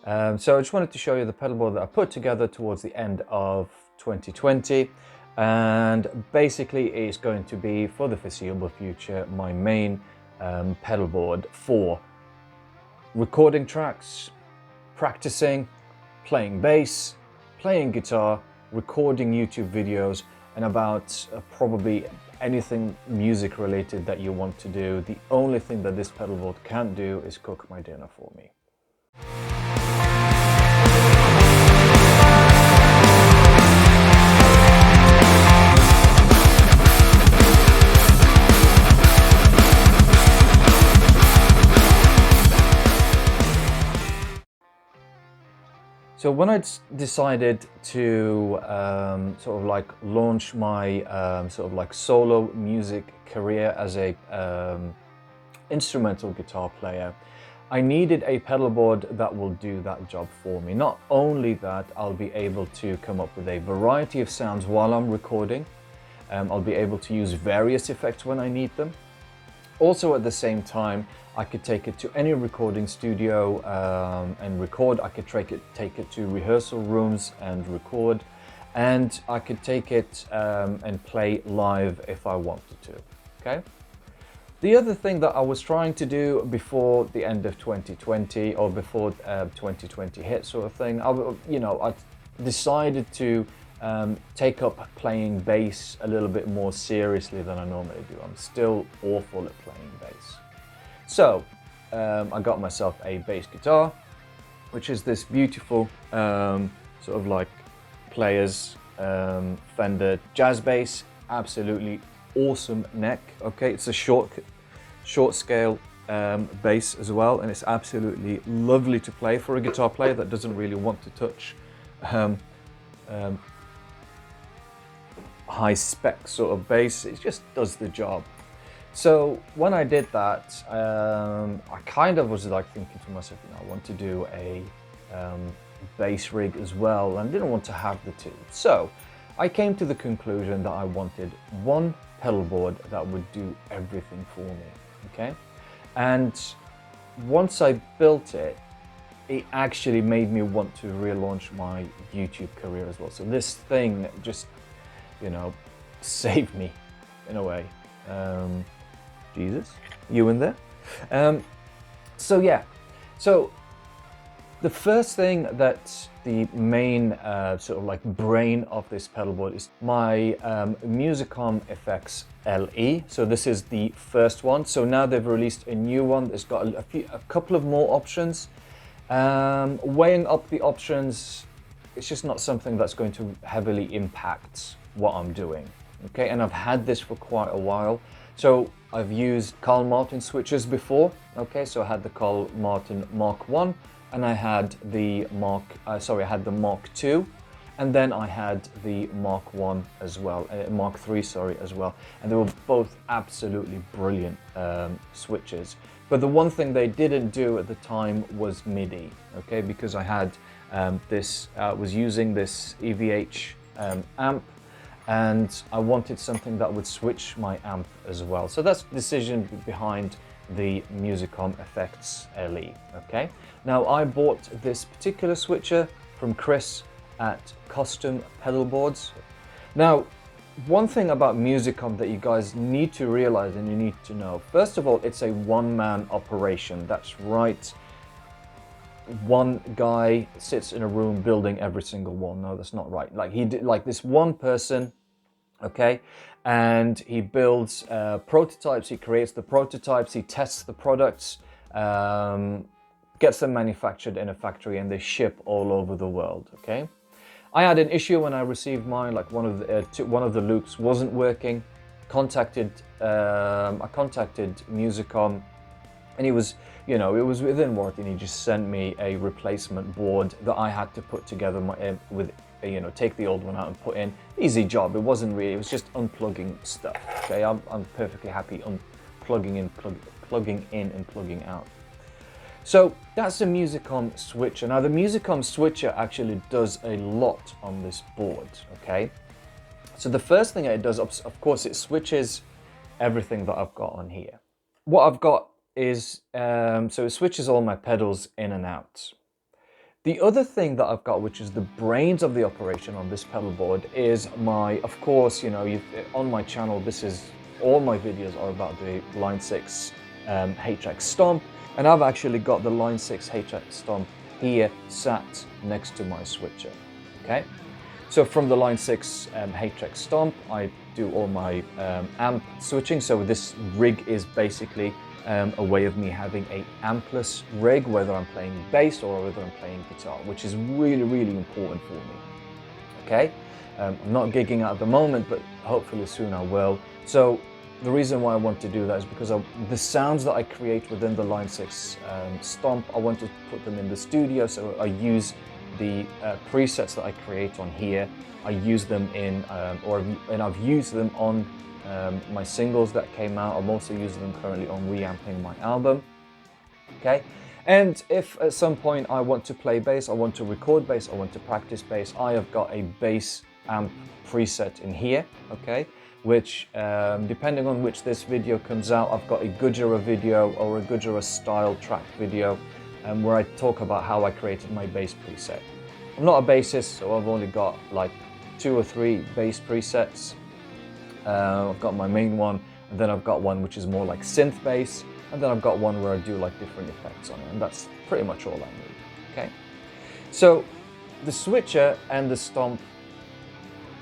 So I just wanted to show you the pedal board that I put together towards the end of 2020, and basically it's going to be, for the foreseeable future, my main pedal board for recording tracks, practicing, playing bass, playing guitar, recording YouTube videos, and about probably anything music related that you want to do. The only thing that this pedal board can't do is cook my dinner for me. So when I decided to sort of like launch my sort of like solo music career as a instrumental guitar player, I needed a pedal board that will do that job for me. Not only that, I'll be able to come up with a variety of sounds while I'm recording. I'll be able to use various effects when I need them. Also, at the same time, I could take it to any recording studio and record. I could take it to rehearsal rooms and record, and I could take it and play live if I wanted to. Okay. The other thing that I was trying to do before the end of 2020, or before 2020 hit, sort of thing, I decided to take up playing bass a little bit more seriously than I normally do. I'm still awful at playing bass. So I got myself a bass guitar, which is this beautiful sort of like Players Fender jazz bass. Absolutely awesome neck. Okay, it's a short scale bass as well, and it's absolutely lovely to play for a guitar player that doesn't really want to touch high spec sort of bass. It just does the job. So when I did that, I kind of was like thinking to myself, I want to do a bass rig as well, and didn't want to have the two. So I came to the conclusion that I wanted one pedal board that would do everything for me. Okay, and once I built it, it actually made me want to relaunch my YouTube career as well. So this thing just, saved me in a way. Jesus, you in there? So yeah, so the first thing that the main sort of like brain of this pedal board is my Musicom EFX-LE. So this is the first one. So now they've released a new one. It's got a couple of more options. Weighing up the options, it's just not something that's going to heavily impact what I'm doing. Okay, and I've had this for quite a while. So I've used Carl Martin switches before. Okay, so I had the Carl Martin Mark 1, and I had the Mark II, and then I had the Mark 1 as well, Mark 3, sorry, as well. And they were both absolutely brilliant switches. But the one thing they didn't do at the time was Midi, okay? Because I had was using this EVH amp, and I wanted something that would switch my amp as well. So that's the decision behind the Musicom EFX-LE, okay? Now, I bought this particular switcher from Chris at Custom Pedal Boards. Now, one thing about Musicom that you guys need to realize and you need to know, first of all, it's a one-man operation. That's right. One guy sits in a room building every single one. No, that's not right. Like, he did, like, this one person, okay, and he builds prototypes. He creates the prototypes, he tests the products, gets them manufactured in a factory, and they ship all over the world. Okay, I had an issue when I received mine. Like, one of the loops wasn't working. I contacted Musicom, and he was, it was within warranty, and he just sent me a replacement board that I had to put together with, take the old one out and put in. Easy job. It wasn't really, it was just unplugging stuff. Okay, I'm perfectly happy plugging in and plugging out. So that's the Musicom switcher. Now the Musicom switcher actually does a lot on this board, okay? So the first thing it does, of course, it switches everything that I've got on here. What I've got is, so it switches all my pedals in and out. The other thing that I've got, which is the brains of the operation on this pedal board, is my, of course, you know, on my channel, this is, all my videos are about the Line 6 HX Stomp, and I've actually got the Line 6 HX Stomp here sat next to my switcher, okay? So from the Line 6 HX Stomp, I do all my amp switching. So this rig is basically a way of me having a ampless rig, whether I'm playing bass or whether I'm playing guitar, which is really, really important for me, okay? I'm not gigging at the moment, but hopefully soon I will. So the reason why I want to do that is because the sounds that I create within the Line 6 Stomp, I want to put them in the studio, so I use the presets that I create on here. I use them in, and I've used them on my singles that came out. I'm also using them currently on reamping my album, okay? And if at some point I want to play bass, I want to record bass, I want to practice bass, I have got a bass amp preset in here, okay? Which, depending on which this video comes out, I've got a Gujara video or a Gujara style track video where I talk about how I created my bass preset. I'm not a bassist, so I've only got like 2 or 3 bass presets. I've got my main one, and then I've got one which is more like synth bass, and then I've got one where I do like different effects on it, and that's pretty much all I need, okay? So the switcher and the stomp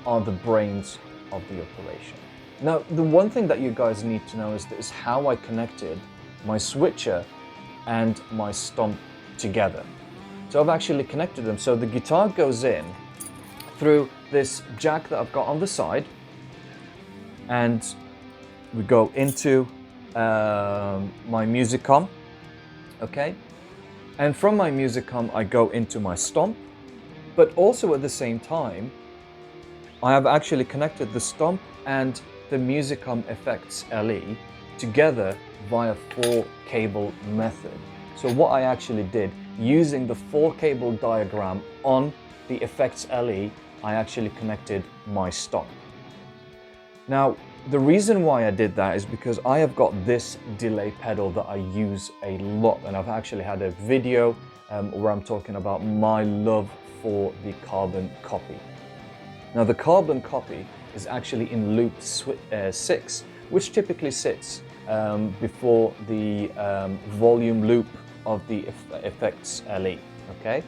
are the brains of the operation. Now, the one thing that you guys need to know is how I connected my switcher and my stomp together. So I've actually connected them. So the guitar goes in through this jack that I've got on the side, and we go into my Musicom, okay? And from my Musicom, I go into my stomp, but also at the same time, I have actually connected the stomp and the Musicom EFX-LE together via 4-cable method. So what I actually did, using the 4-cable diagram on the EFX-LE, I actually connected my stomp. Now, the reason why I did that is because I have got this delay pedal that I use a lot, and I've actually had a video where I'm talking about my love for the carbon copy. Now, the carbon copy is actually in loop 6, which typically sits before the volume loop of the EFX-LE, okay?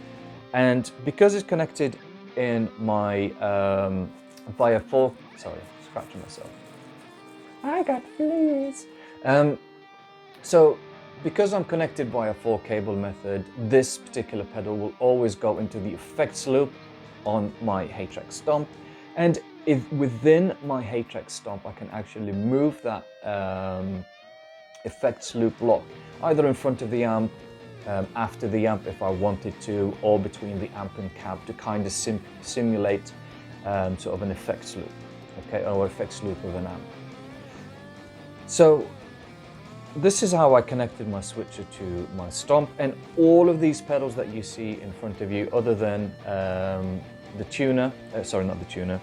And because it's connected in my via 4, sorry, scratching myself. I got fleas. So because I'm connected via 4-cable method, this particular pedal will always go into the effects loop on my HX Stomp, and if within my HX Stomp I can actually move that effects loop lock either in front of the amp, after the amp if I wanted to, or between the amp and cab to kind of simulate sort of an effects loop, okay, or effects loop of an amp. So this is how I connected my switcher to my stomp, and all of these pedals that you see in front of you, other than the tuner, sorry, not the tuner,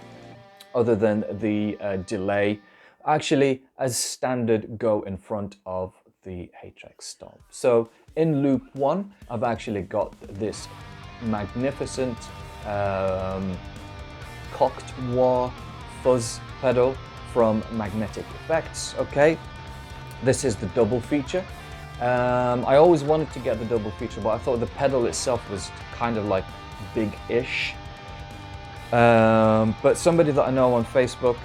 other than the delay, actually as standard go in front of the HX Stomp. So in loop 1, I've actually got this magnificent cocked wah fuzz pedal from Magnetic Effects, okay? This is the double feature. I always wanted to get the double feature, but I thought the pedal itself was kind of like big-ish. But somebody that I know on Facebook,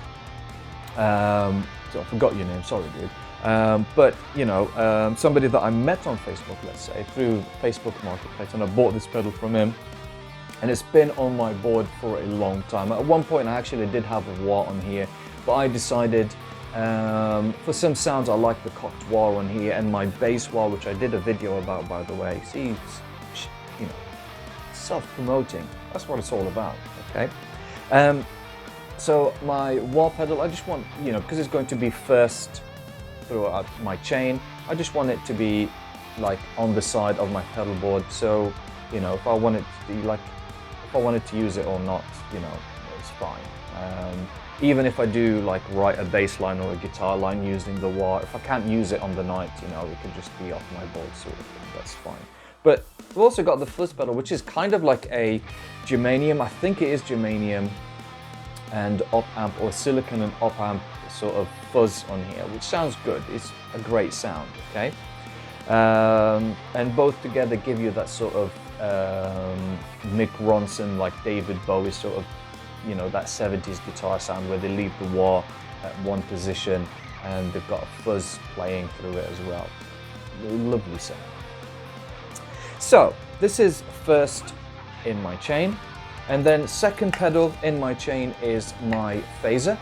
so I forgot your name, sorry dude. But you know, somebody that I met on Facebook, let's say, through Facebook Marketplace, and I bought this pedal from him. And it's been on my board for a long time. At one point I actually did have a wah on here, but I decided for some sounds I like the cocked wah on here, and my bass wah, which I did a video about, by the way. See, you know, self-promoting, that's what it's all about, okay? So my wah pedal, I just want, you know, because it's going to be first throughout my chain, I just want it to be like on the side of my pedal board. So, you know, if I wanted to be like, if I wanted to use it or not, you know, it's fine. Even if I do like write a bass line or a guitar line using the wah, if I can't use it on the night, you know, it could just be off my board sort of thing, that's fine. But we've also got the fuzz pedal, which is kind of like a germanium, I think it is germanium, and op amp, or silicon and op amp sort of fuzz on here, which sounds good. It's a great sound, okay? And both together give you that sort of Mick Ronson, like David Bowie sort of, you know, that 70s guitar sound where they leave the wah at one position and they've got a fuzz playing through it as well. Lovely sound. So this is first in my chain, and then second pedal in my chain is my phaser.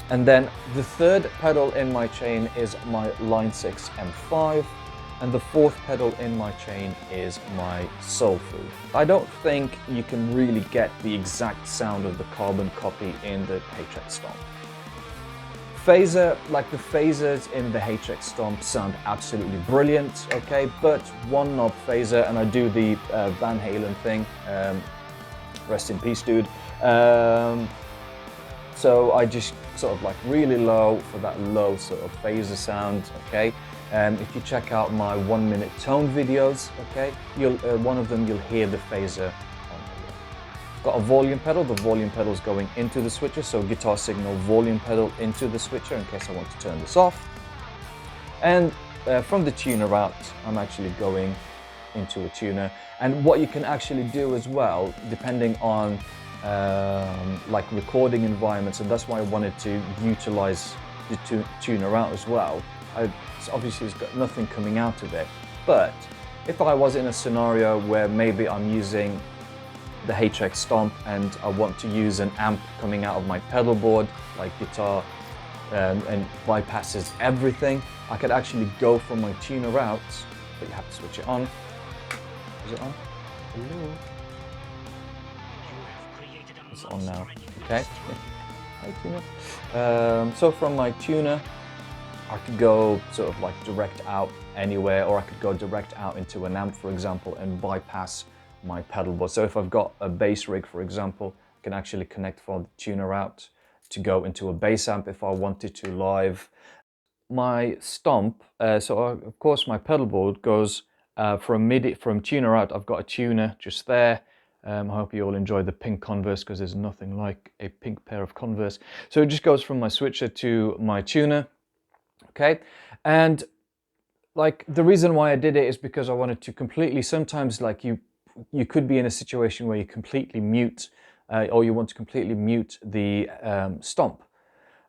And then the third pedal in my chain is my Line 6 M5, and the fourth pedal in my chain is my Soul Food. I don't think you can really get the exact sound of the carbon copy in the HX Stomp. Phaser, like the phasers in the HX Stomp sound absolutely brilliant, okay, but one knob phaser, and I do the Van Halen thing, rest in peace dude. So I just sort of like really low for that low sort of phaser sound, okay? If you check out my 1 minute tone videos, okay, one of them you'll hear the phaser on here. Got a volume pedal. The volume pedal is going into the switcher, so guitar signal volume pedal into the switcher in case I want to turn this off. And from the tuner out, I'm actually going into a tuner. And what you can actually do as well, depending on like recording environments, and that's why I wanted to utilize the tuner out as well. Obviously it's got nothing coming out of it, but if I was in a scenario where maybe I'm using the HX Stomp and I want to use an amp coming out of my pedal board, like guitar, and bypasses everything, I could actually go from my tuner out, but you have to switch it on. Is it on? Hello? It's on now, okay. Hi, tuner. So from my tuner, I could go sort of like direct out anywhere, or I could go direct out into an amp, for example, and bypass my pedal board. So if I've got a bass rig, for example, I can actually connect from the tuner out to go into a bass amp if I wanted to live. My Stomp, of course my pedal board goes from Midi, from tuner out. I've got a tuner just there. I hope you all enjoy the pink Converse, because there's nothing like a pink pair of Converse. So it just goes from my switcher to my tuner, okay? And like the reason why I did it is because I wanted to completely, sometimes like you could be in a situation where you completely mute, or you want to completely mute the Stomp.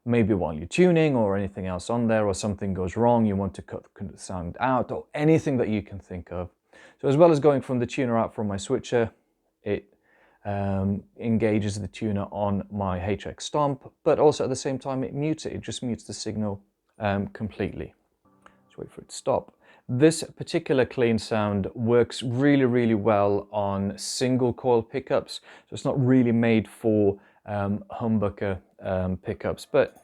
Maybe while you're tuning or anything else on there, or something goes wrong, you want to cut the sound out, or anything that you can think of. So as well as going from the tuner out from my switcher, it engages the tuner on my HX Stomp, but also at the same time it mutes it. It just mutes the signal completely. Let's wait for it to stop. This particular clean sound works really, really well on single coil pickups. So it's not really made for humbucker pickups, but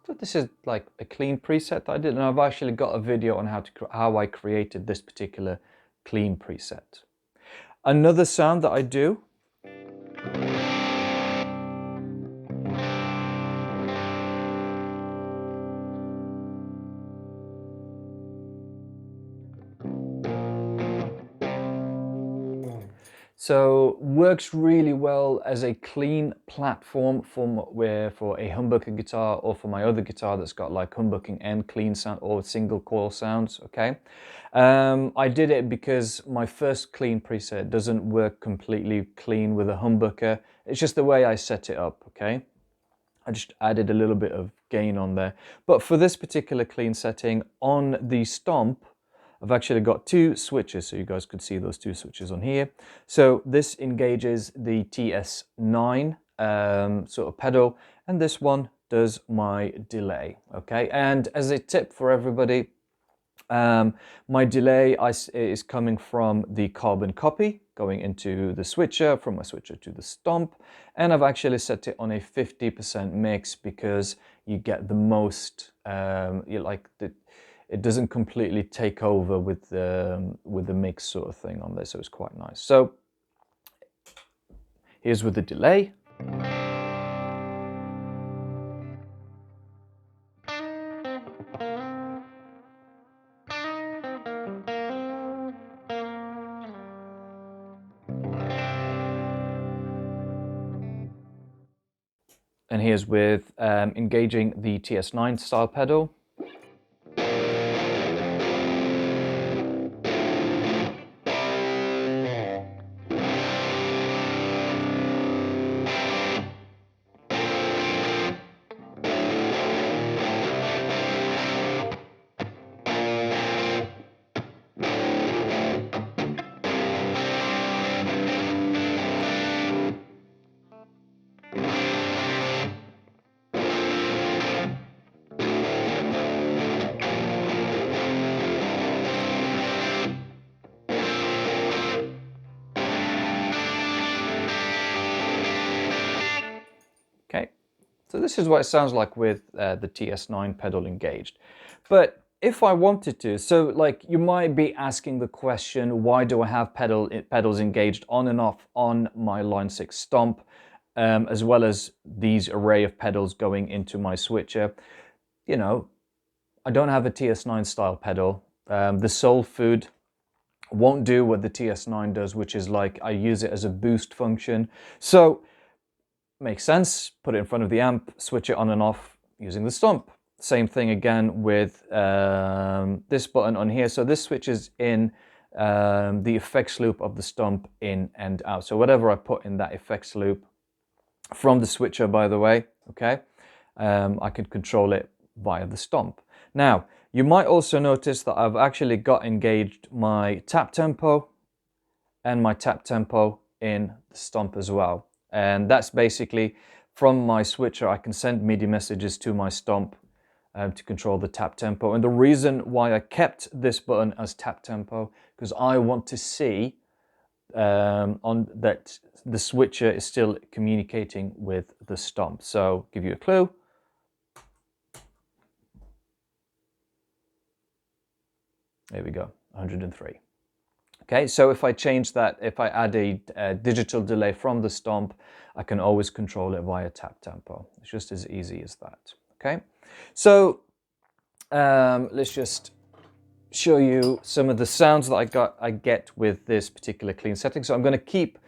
so this is like a clean preset that I did, and I've actually got a video on how I created this particular clean preset. Another sound that I do works really well as a clean platform for a humbucker guitar, or for my other guitar that's got like humbucking and clean sound or single coil sounds, okay? I did it because my first clean preset doesn't work completely clean with a humbucker. It's just the way I set it up, okay? I just added a little bit of gain on there. But for this particular clean setting on the Stomp, I've actually got two switches, so you guys could see those two switches on here. So this engages the TS9 sort of pedal, and this one does my delay, okay? And as a tip for everybody, my delay is coming from the carbon copy, going into the switcher, from my switcher to the Stomp, and I've actually set it on a 50% mix because you get the most, it doesn't completely take over with the mix sort of thing on there, so it's quite nice. So Here's with the delay. And here's with engaging the TS9 style pedal. Okay, so this is what it sounds like with the TS9 pedal engaged. But if I wanted to, so like you might be asking the question, why do I have pedals engaged on and off on my Line 6 Stomp, as well as these array of pedals going into my switcher? You know, I don't have a TS9 style pedal. The Soul Food won't do what the TS9 does, which is like I use it as a boost function. So makes sense, put it in front of the amp, switch it on and off using the Stomp. Same thing again with this button on here. So this switches in the effects loop of the Stomp in and out. So whatever I put in that effects loop from the switcher, by the way, okay, I can control it via the Stomp. Now, you might also notice that I've actually got engaged my tap tempo and my tap tempo in the Stomp as well. And that's basically from my switcher, I can send MIDI messages to my Stomp to control the tap tempo. And the reason why I kept this button as tap tempo, because I want to see on that the switcher is still communicating with the Stomp. So give you a clue. There we go, 103. Okay, so if I change that, if I add a digital delay from the Stomp, I can always control it via tap tempo. It's just as easy as that. Okay, so let's just show you some of the sounds that I get with this particular clean setting. So I'm going to keep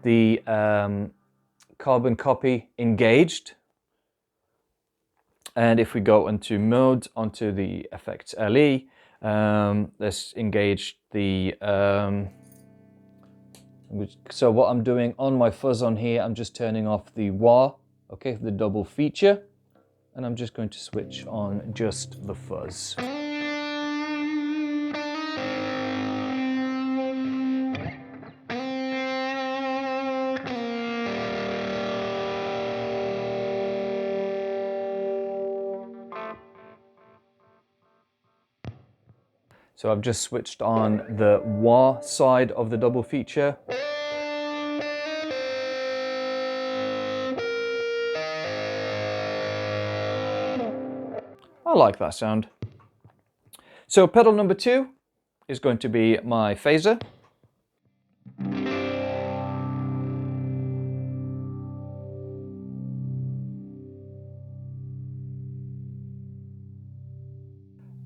the carbon copy engaged. And if we go into mode, onto the EFX-LE, let's engage the, so what I'm doing on my fuzz on here, I'm just turning off the wah, okay, the double feature, and I'm just going to switch on just the fuzz. So I've just switched on the wah side of the double feature. I like that sound. So pedal number 2 is going to be my phaser.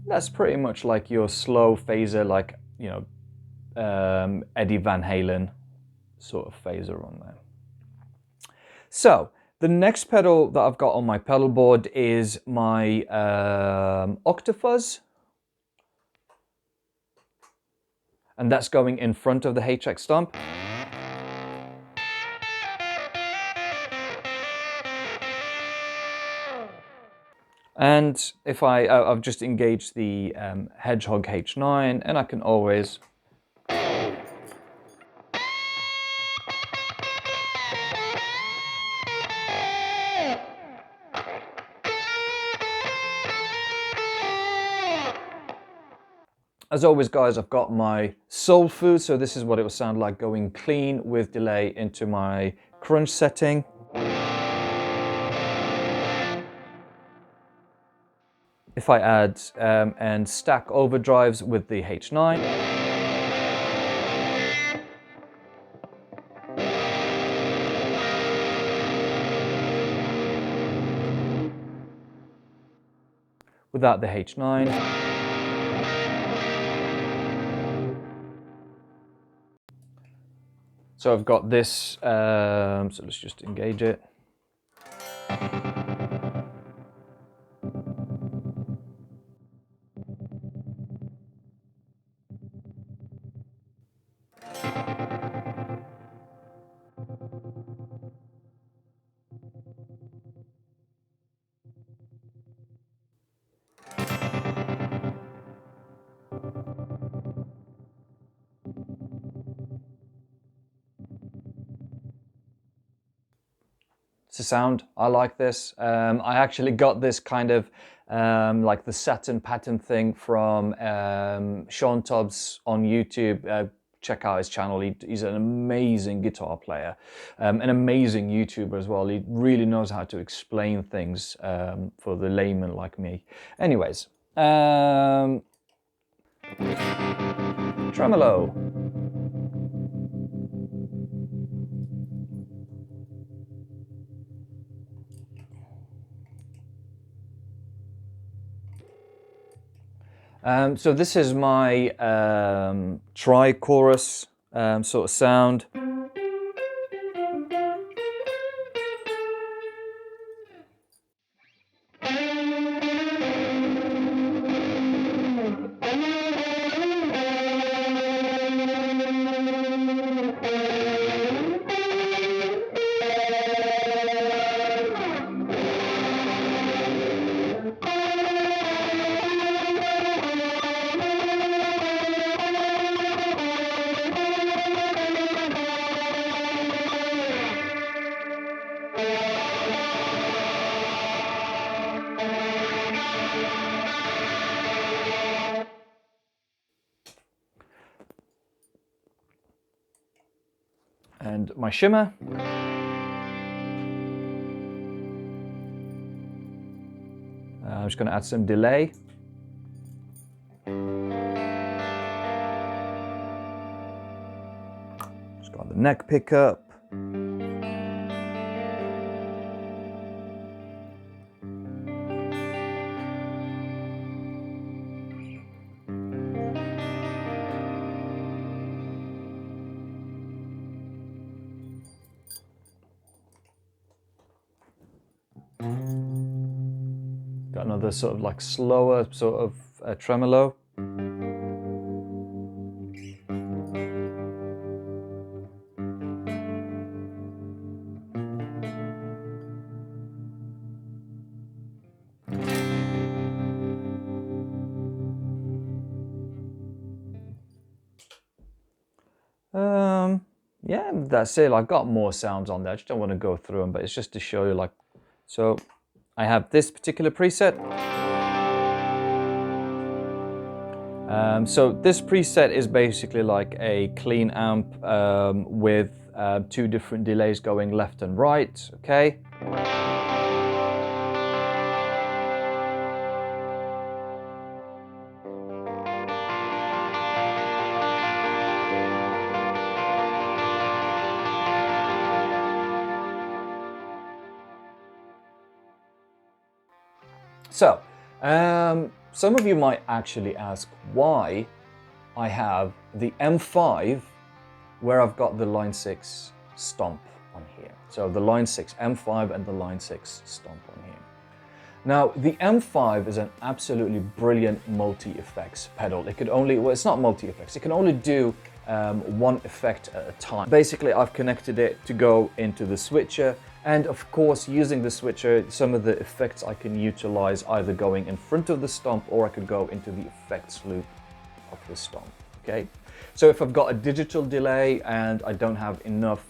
That's pretty much like your slow phaser, like, you know, Eddie Van Halen sort of phaser on there. So the next pedal that I've got on my pedal board is my Octafuzz. And that's going in front of the HX Stomp. And if I've just engaged the Hedgehog H9, and I can always as always, guys, I've got my Soul Food, so this is what it will sound like going clean with delay into my crunch setting. If I add and stack overdrives with the H9. without the H9. So I've got this, so let's just engage it. It's a sound, I like this. I actually got this kind of like the satin pattern thing from Sean Tubbs on YouTube. Check out his channel. He's an amazing guitar player, an amazing YouTuber as well. He really knows how to explain things for the layman like me. Anyways, tremolo. So this is my tri-chorus sort of sound. And my shimmer. I'm just going to add some delay. Just got the neck pickup. Got another sort of like slower sort of tremolo. Yeah, that's it. I've got more sounds on there. I just don't want to go through them, but it's just to show you like, so I have this particular preset. So this preset is basically like a clean amp with two different delays going left and right, okay? So, some of you might actually ask why I have the M5 where I've got the Line 6 Stomp on here. So the Line 6 M5 and the Line 6 Stomp on here. Now, the M5 is an absolutely brilliant multi-effects pedal. It could only, well, it's not multi-effects, it can only do one effect at a time. Basically, I've connected it to go into the switcher, and of course, using the switcher, some of the effects I can utilize either going in front of the stomp, or I could go into the effects loop of the stomp, okay? So if I've got a digital delay and I don't have enough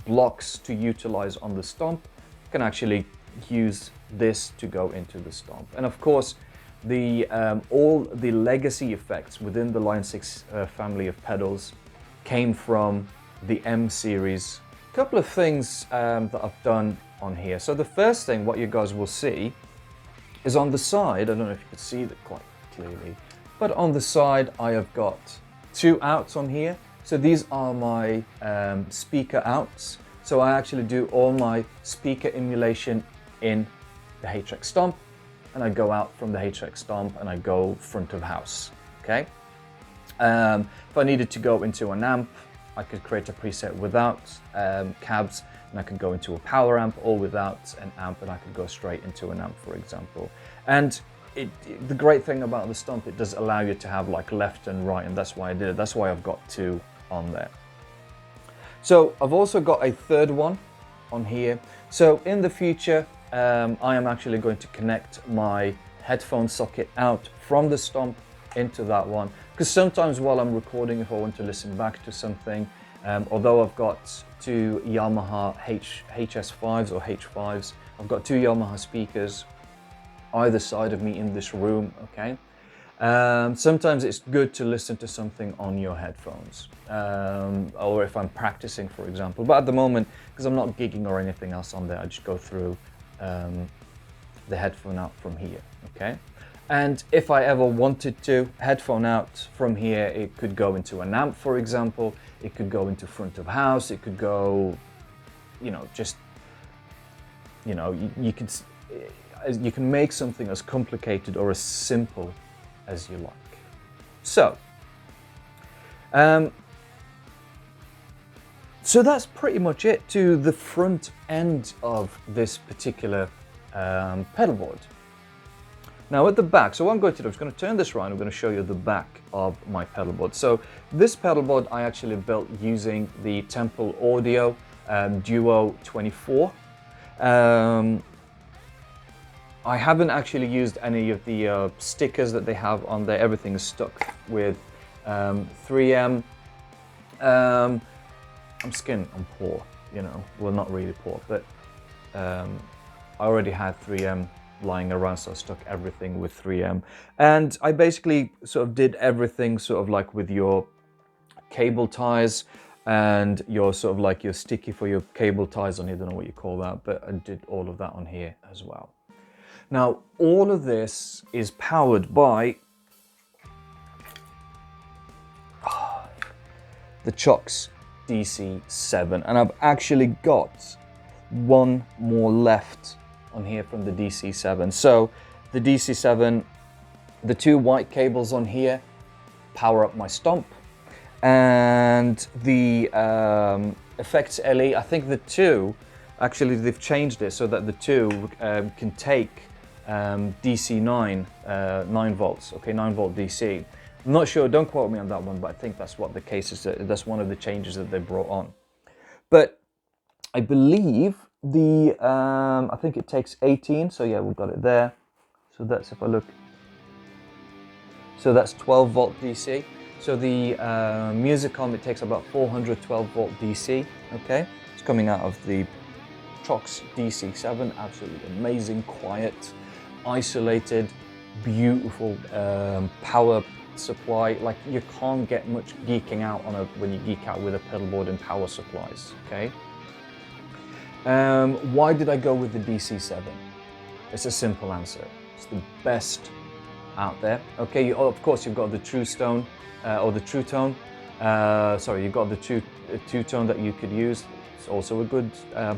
blocks to utilize on the stomp, I can actually use this to go into the stomp. And of course, all the legacy effects within the Line 6 family of pedals came from the M series. A couple of things that I've done on here. So the first thing, what you guys will see, is on the side, I don't know if you can see that quite clearly, but on the side I have got two outs on here. So these are my speaker outs. So I actually do all my speaker emulation in the HX Stomp. and I go out from the HX Stomp and I go front of house, okay? If I needed to go into an amp, I could create a preset without cabs, and I could go into a power amp, or without an amp, and I could go straight into an amp, for example. And the great thing about the Stomp, it does allow you to have like left and right, and that's why I did it. That's why I've got two on there. So I've also got a third one on here. So in the future, I am actually going to connect my headphone socket out from the Stomp into that one, because sometimes while I'm recording, if I want to listen back to something, although I've got two Yamaha HS5s or H5s, I've got two Yamaha speakers either side of me in this room, okay? Sometimes it's good to listen to something on your headphones, or if I'm practicing, for example. But at the moment, because I'm not gigging or anything else on there, I just go through the headphone out from here, okay? And if I ever wanted to headphone out from here, it could go into an amp, for example. It could go into front of house. It could go, you know, just, you know, you can make something as complicated or as simple as you like. So, so that's pretty much it to the front end of this particular pedal board. Now at the back, so what I'm going to do, I'm going to turn this around, I'm going to show you the back of my pedal board. So this pedal board I actually built using the Temple Audio Duo 24. I haven't actually used any of the stickers that they have on there. Everything is stuck with 3M. I'm poor, you know, well, not really poor, but I already had 3M lying around, so I stuck everything with 3M. And I basically sort of did everything sort of like with your cable ties and your sort of like your sticky for your cable ties on here, I don't know what you call that, but I did all of that on here as well. Now, all of this is powered by the HX DC7, and I've actually got one more left on here from the DC7. So the DC7, the two white cables on here power up my Stomp, and the EFX-LE, I think the two, actually they've changed it so that the two can take DC 9 volts, okay, 9 volt DC. I'm not sure, don't quote me on that one, but I think that's what the case is. That's one of the changes that they brought on. But I believe the, I think it takes 18, so yeah, we've got it there. So that's, if I look, so that's 12 volt DC. So the Musicom, it takes about 412 volt DC, okay? It's coming out of the HX DC7, absolutely amazing, quiet, isolated, beautiful power supply. Like, you can't get much geeking out on when you geek out with a pedal board and power supplies, okay? Why did I go with the DC7? It's a simple answer. It's the best out there. Okay, of course you've got the True Stone or the True Tone. Sorry, you've got the two-tone that you could use. It's also a good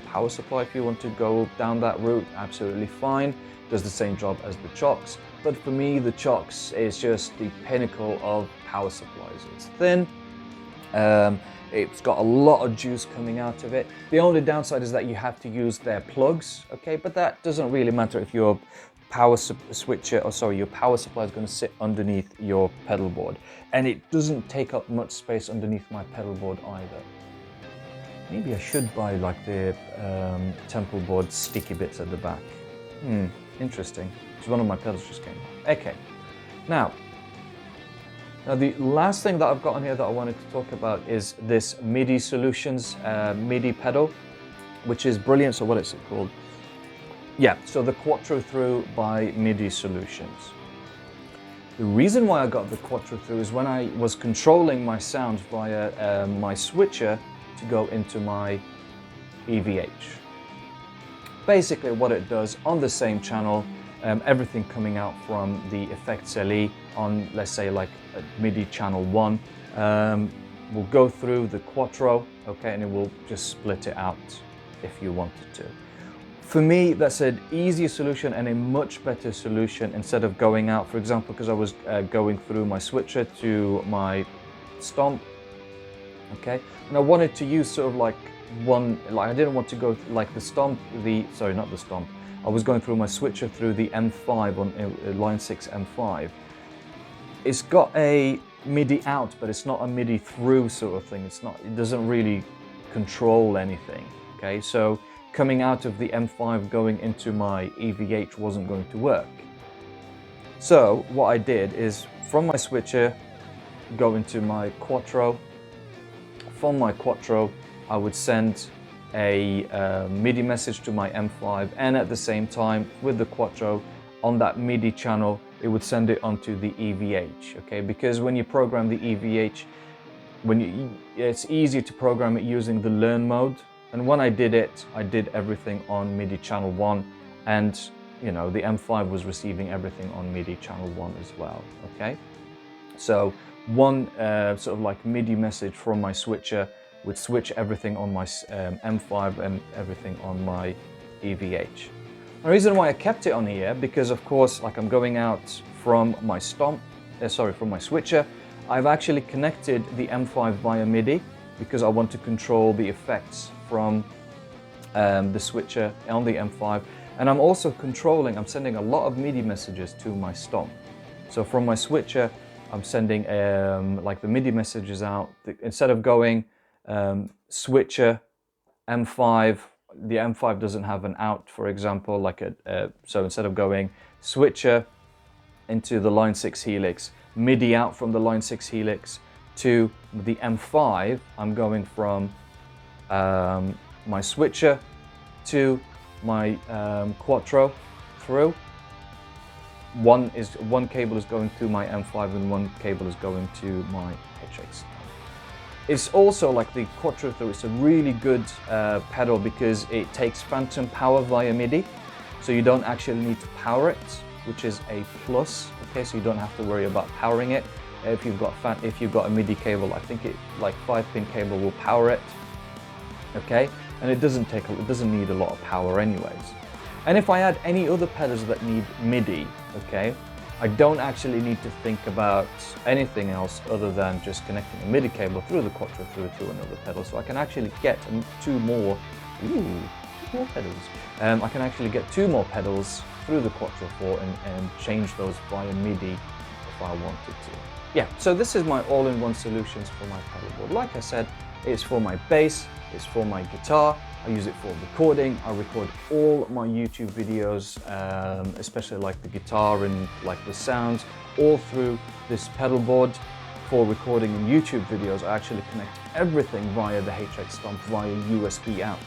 power supply if you want to go down that route. Absolutely fine. Does the same job as the HX. But for me, the HX is just the pinnacle of power supplies. It's thin. It's got a lot of juice coming out of it. The only downside is that you have to use their plugs, okay? But that doesn't really matter if your power switcher, or sorry, your power supply is going to sit underneath your pedal board. And it doesn't take up much space underneath my pedal board either. Maybe I should buy like the Temple board sticky bits at the back. Interesting. Because one of my pedals just came off. Okay. Now the last thing that I've got on here that I wanted to talk about is this Midi Solutions Midi pedal, which is brilliant. So what is it called? Yeah, so the Quattro Through by Midi Solutions. The reason why I got the Quattro Through is when I was controlling my sound via my switcher to go into my EVH. Basically what it does on the same channel, everything coming out from the EFX-LE on, let's say, like a MIDI channel 1, will go through the Quattro, okay, and it will just split it out if you wanted to. For me, that's an easier solution and a much better solution instead of going out, for example, because I was going through my switcher to my stomp, okay? And I wanted to use sort of like I didn't want to go like the stomp, sorry, not the stomp. I was going through my switcher through the M5 on line 6 M5. It's got a MIDI out, but it's not a MIDI through sort of thing. It doesn't really control anything, okay? So coming out of the M5 going into my EVH wasn't going to work. So what I did is from my switcher, go into my Quattro. From my Quattro, I would send a MIDI message to my M5, and at the same time with the Quattro on that MIDI channel, it would send it onto the EVH, okay? Because when you program the EVH, it's easier to program it using the learn mode. And when I did it, I did everything on MIDI channel 1, and you know, the M5 was receiving everything on MIDI channel 1 as well, okay? So one sort of like MIDI message from my switcher would switch everything on my M5 and everything on my EVH. The reason why I kept it on here, because of course, like I'm going out from my from my switcher, I've actually connected the M5 via MIDI because I want to control the effects from the switcher on the M5. And I'm also I'm sending a lot of MIDI messages to my stomp. So from my switcher, I'm sending like the MIDI messages out. Instead of going switcher, M5, the M5 doesn't have an out, for example, like so instead of going switcher into the line 6 helix, MIDI out from the line 6 helix to the M5, I'm going from my switcher to my Quattro through. One cable is going to my M5 and one cable is going to my HX Stomp. It's also like the Quattro through, it's a really good pedal because it takes phantom power via MIDI, so you don't actually need to power it, which is a plus. Okay, so you don't have to worry about powering it. If you've got a MIDI cable, I think it like 5-pin cable will power it. Okay, and it doesn't need a lot of power anyways. And if I add any other pedals that need MIDI, okay, I don't actually need to think about anything else other than just connecting a MIDI cable through the Quattro through to another pedal. So I can actually get two more pedals. I can actually get 2 more pedals through the Quattro 4 and change those via MIDI if I wanted to. Yeah, so this is my all-in-one solutions for my pedalboard. Like I said, it's for my bass, it's for my guitar, I use it for recording. I record all my YouTube videos, especially like the guitar and like the sounds, all through this pedalboard. For recording in YouTube videos, I actually connect everything via the HX Stomp via USB out.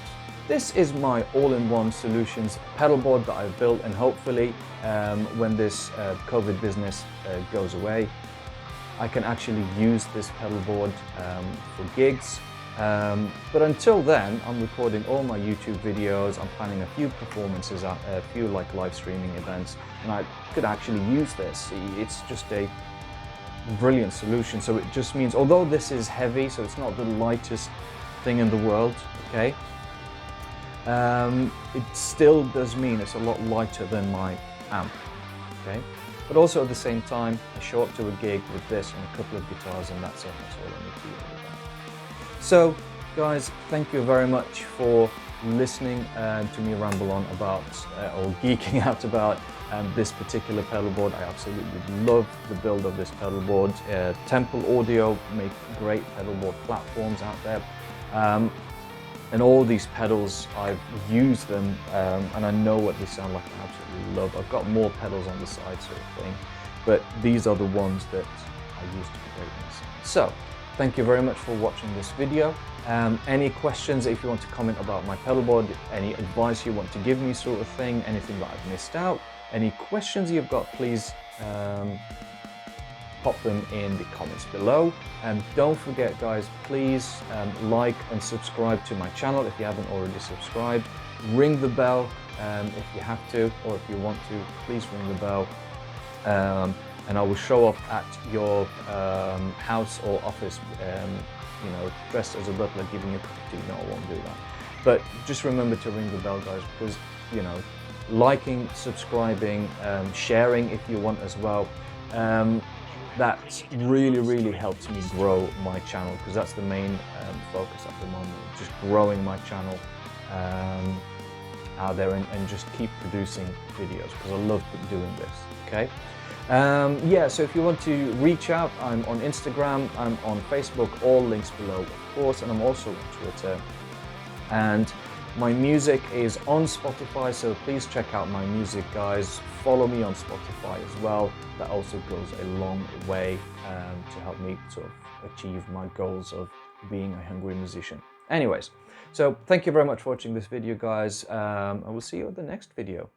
This is my all-in-one solutions pedalboard that I've built, and hopefully when this COVID business goes away, I can actually use this pedalboard for gigs. But until then, I'm recording all my YouTube videos. I'm planning a few performances, a few like live streaming events, and I could actually use this. It's just a brilliant solution. So it just means, although this is heavy, so it's not the lightest thing in the world, okay? It still does mean it's a lot lighter than my amp, okay? But also at the same time, I show up to a gig with this and a couple of guitars, and that's it. That's all I need to do. So guys, thank you very much for listening to me ramble on about or geeking out about this particular pedalboard. I absolutely love the build of this pedalboard. Temple Audio make great pedalboard platforms out there, and all these pedals, I've used them and I know what they sound like. I absolutely love. I've got more pedals on the side sort of thing, but these are the ones that I use to create this. So thank you very much for watching this video. Any questions, if you want to comment about my pedalboard, any advice you want to give me sort of thing, anything that I've missed out, any questions you've got, please pop them in the comments below. And don't forget guys, please like and subscribe to my channel if you haven't already subscribed. Ring the bell if you have to, or if you want to, please ring the bell. And I will show up at your house or office, you know, dressed as a butler giving you a cup of tea. No, I won't do that. But just remember to ring the bell, guys, because you know, liking, subscribing, sharing if you want as well. That really helps me grow my channel, because that's the main focus at the moment, just growing my channel out there and just keep producing videos, because I love doing this. Okay. Yeah, so if you want to reach out, I'm on Instagram, I'm on Facebook, all links below, of course, and I'm also on Twitter. And my music is on Spotify, so please check out my music, guys. Follow me on Spotify as well. That also goes a long way to help me sort of achieve my goals of being a hungry musician. Anyways, so thank you very much for watching this video, guys. I will see you at the next video.